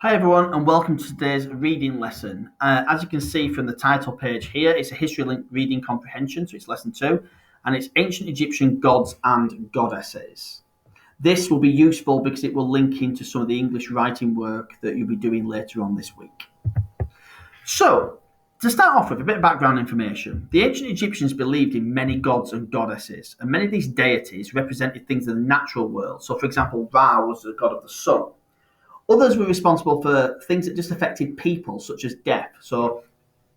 Hi everyone and welcome to today's reading lesson. As you can see from the title page here, it's a history link reading comprehension, so it's lesson 2, and it's ancient Egyptian gods and goddesses. This will be useful because it will link into some of the English writing work that you'll be doing later on this week. So, to start off with a bit of background information, the ancient Egyptians believed in many gods and goddesses, and many of these deities represented things in the natural world. So, for example, Ra was the god of the sun. Others were responsible for things that just affected people, such as death. So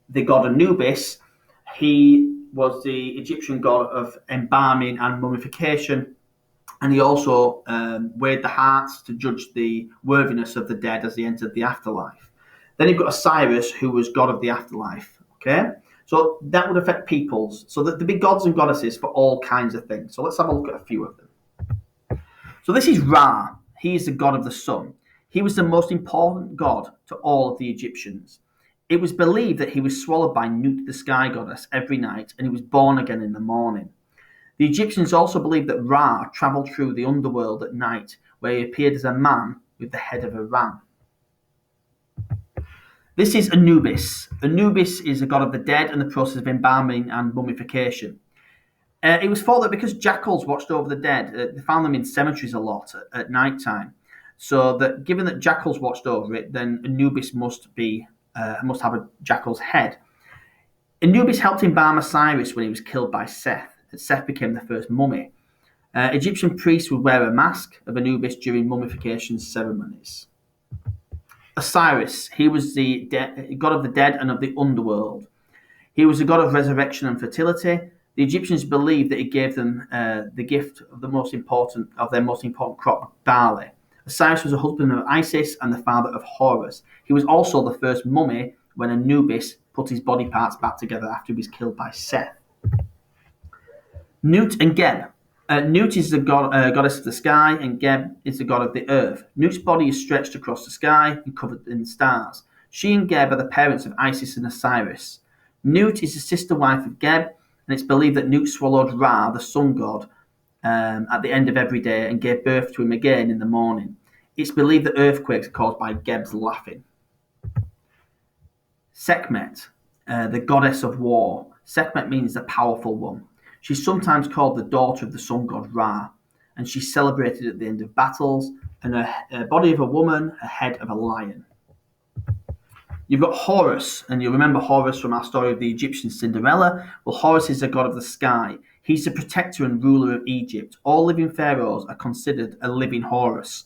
the god Anubis, he was the Egyptian god of embalming and mummification, and he also weighed the hearts to judge the worthiness of the dead as they entered the afterlife. Then you've got Osiris, who was god of the afterlife. Okay, so that would affect peoples. So that the big gods and goddesses for all kinds of things. So let's have a look at a few of them. So this is Ra. He is the god of the sun. He was the most important god to all of the Egyptians. It was believed that he was swallowed by Nut, the sky goddess, every night, and he was born again in the morning. The Egyptians also believed that Ra travelled through the underworld at night, where he appeared as a man with the head of a ram. This is Anubis. Anubis is a god of the dead and the process of embalming and mummification. It was thought that because jackals watched over the dead, they found them in cemeteries a lot at night time. So that given that jackals watched over it, then Anubis must have a jackal's head. Anubis helped embalm Osiris when he was killed by Seth. Seth became the first mummy. Egyptian priests would wear a mask of Anubis during mummification ceremonies. Osiris, he was the god of the dead and of the underworld. He was a god of resurrection and fertility. The Egyptians believed that he gave them the gift of their most important crop, barley. Osiris was a husband of Isis and the father of Horus. He was also the first mummy when Anubis put his body parts back together after he was killed by Seth. Nut and Geb. Nut is the goddess of the sky, and Geb is the god of the earth. Nut's body is stretched across the sky and covered in stars. She and Geb are the parents of Isis and Osiris. Nut is the sister wife of Geb, and it's believed that Nut swallowed Ra, the sun god, at the end of every day and gave birth to him again in the morning. It's believed that earthquakes are caused by Geb's laughing. Sekhmet, the goddess of war. Sekhmet means the powerful one. She's sometimes called the daughter of the sun god Ra, and she's celebrated at the end of battles, and her body of a woman, a head of a lion. You've got Horus, and you'll remember Horus from our story of the Egyptian Cinderella. Well, Horus is the god of the sky. He's the protector and ruler of Egypt. All living pharaohs are considered a living Horus,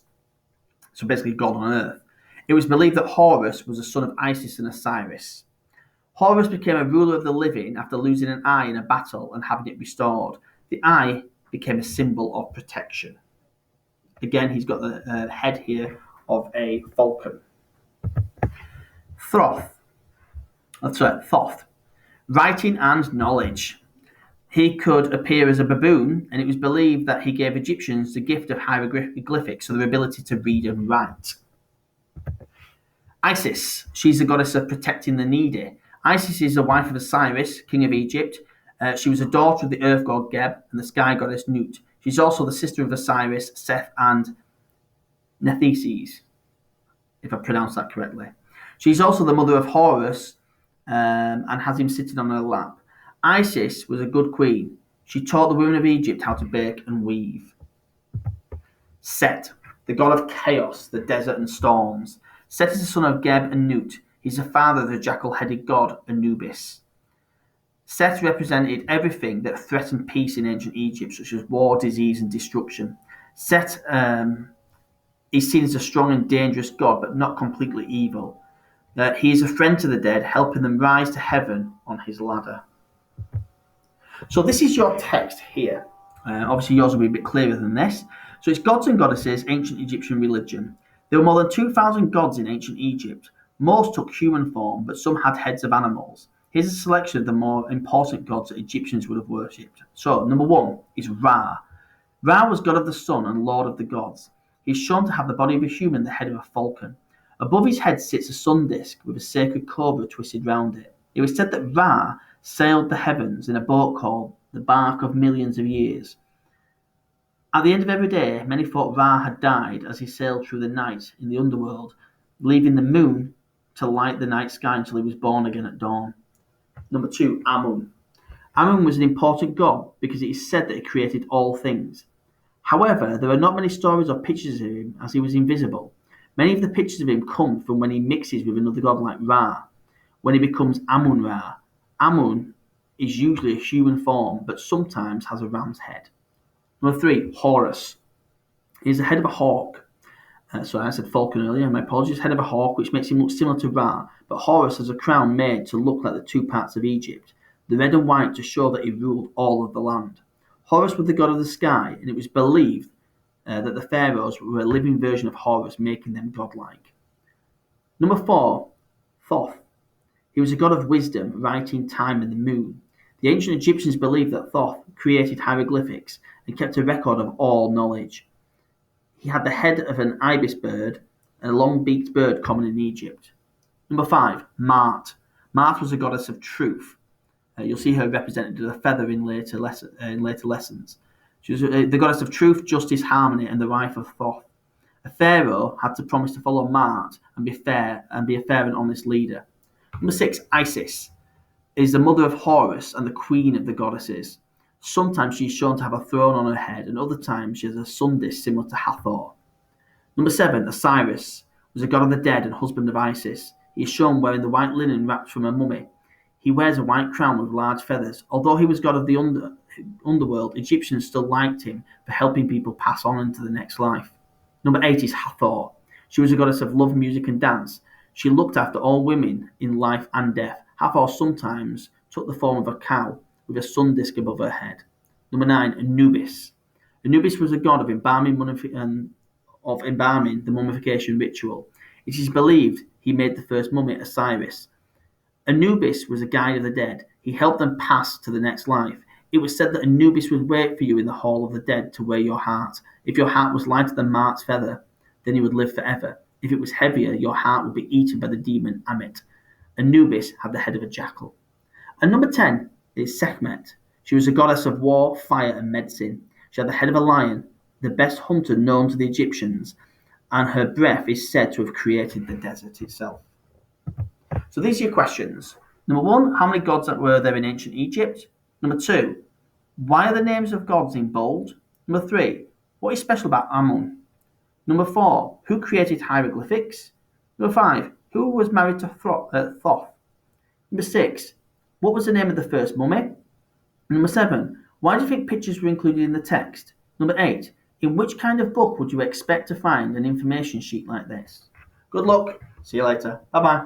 so basically God on earth. It was believed that Horus was the son of Isis and Osiris. Horus became a ruler of the living after losing an eye in a battle and having it restored. The eye became a symbol of protection. Again, he's got the head here of a falcon. Thoth. Writing and knowledge. He could appear as a baboon, and it was believed that he gave Egyptians the gift of hieroglyphics, so their ability to read and write. Isis, she's the goddess of protecting the needy. Isis is the wife of Osiris, king of Egypt. She was a daughter of the earth god Geb and the sky goddess Nut. She's also the sister of Osiris, Seth, and Nethesis, if I pronounced that correctly. She's also the mother of Horus and has him sitting on her lap. Isis was a good queen. She taught the women of Egypt how to bake and weave. Set, the god of chaos, the desert and storms. Set is the son of Geb and Nut. He's the father of the jackal-headed god Anubis. Set represented everything that threatened peace in ancient Egypt, such as war, disease, and destruction. Set is seen as a strong and dangerous god, but not completely evil. He is a friend to the dead, helping them rise to heaven on his ladder. So this is your text here. Obviously yours will be a bit clearer than this. So it's gods and goddesses, ancient Egyptian religion. There were more than 2,000 gods in ancient Egypt. Most took human form, but some had heads of animals. Here's a selection of the more important gods that Egyptians would have worshipped. So number 1 is Ra. Ra was god of the sun and lord of the gods. He is shown to have the body of a human, the head of a falcon. Above his head sits a sun disk with a sacred cobra twisted round it. It was said that Ra sailed the heavens in a boat called the Bark of Millions of Years. At the end of every day, many thought Ra had died as he sailed through the night in the underworld, leaving the moon to light the night sky until he was born again at dawn. Number 2, Ammon. Ammon was an important god because it is said that he created all things. However, there are not many stories or pictures of him as he was invisible. Many of the pictures of him come from when he mixes with another god like Ra, when he becomes Amun-Ra. Amun is usually a human form, but sometimes has a ram's head. Number 3, Horus. He is the head of a hawk. Sorry, I said falcon earlier, my apologies. Head of a hawk, which makes him look similar to Ra, but Horus has a crown made to look like the two parts of Egypt, the red and white to show that he ruled all of the land. Horus was the god of the sky, and it was believed that the pharaohs were a living version of Horus, making them godlike. Number 4, Thoth. He was a god of wisdom, writing time and the moon. The ancient Egyptians believed that Thoth created hieroglyphics and kept a record of all knowledge. He had the head of an ibis bird, a long-beaked bird common in Egypt. Number 5, Ma'at. Ma'at was a goddess of truth. You'll see her represented with a feather in later lessons. She was the goddess of truth, justice, harmony, and the wife of Thoth. A pharaoh had to promise to follow Ma'at and be a fair and honest leader. Number 6, Isis is the mother of Horus and the queen of the goddesses. Sometimes she is shown to have a throne on her head, and other times she has a sun disk similar to Hathor. Number 7, Osiris was a god of the dead and husband of Isis. He is shown wearing the white linen wrapped from a mummy. He wears a white crown with large feathers. Although he was god of the underworld, Egyptians still liked him for helping people pass on into the next life. Number 8 is Hathor. She was a goddess of love, music, and dance. She looked after all women in life and death. Hathor sometimes took the form of a cow with a sun disk above her head. Number 9, Anubis. Anubis was a god of embalming the mummification ritual. It is believed he made the first mummy, Osiris. Anubis was a guide of the dead. He helped them pass to the next life. It was said that Anubis would wait for you in the hall of the dead to weigh your heart. If your heart was lighter than Ma'at's feather, then you would live forever. If it was heavier, your heart would be eaten by the demon Ammon. Anubis had the head of a jackal. And number 10 is Sekhmet. She was a goddess of war, fire, and medicine. She had the head of a lion, the best hunter known to the Egyptians, and her breath is said to have created the desert itself. So these are your questions. Number 1, how many gods were there in ancient Egypt? Number 2, why are the names of gods in bold? Number 3, what is special about Ammon? Number 4, who created hieroglyphics? Number 5, who was married to Thoth? Number 6, what was the name of the first mummy? Number 7, why do you think pictures were included in the text? Number 8, in which kind of book would you expect to find an information sheet like this? Good luck. See you later. Bye-bye.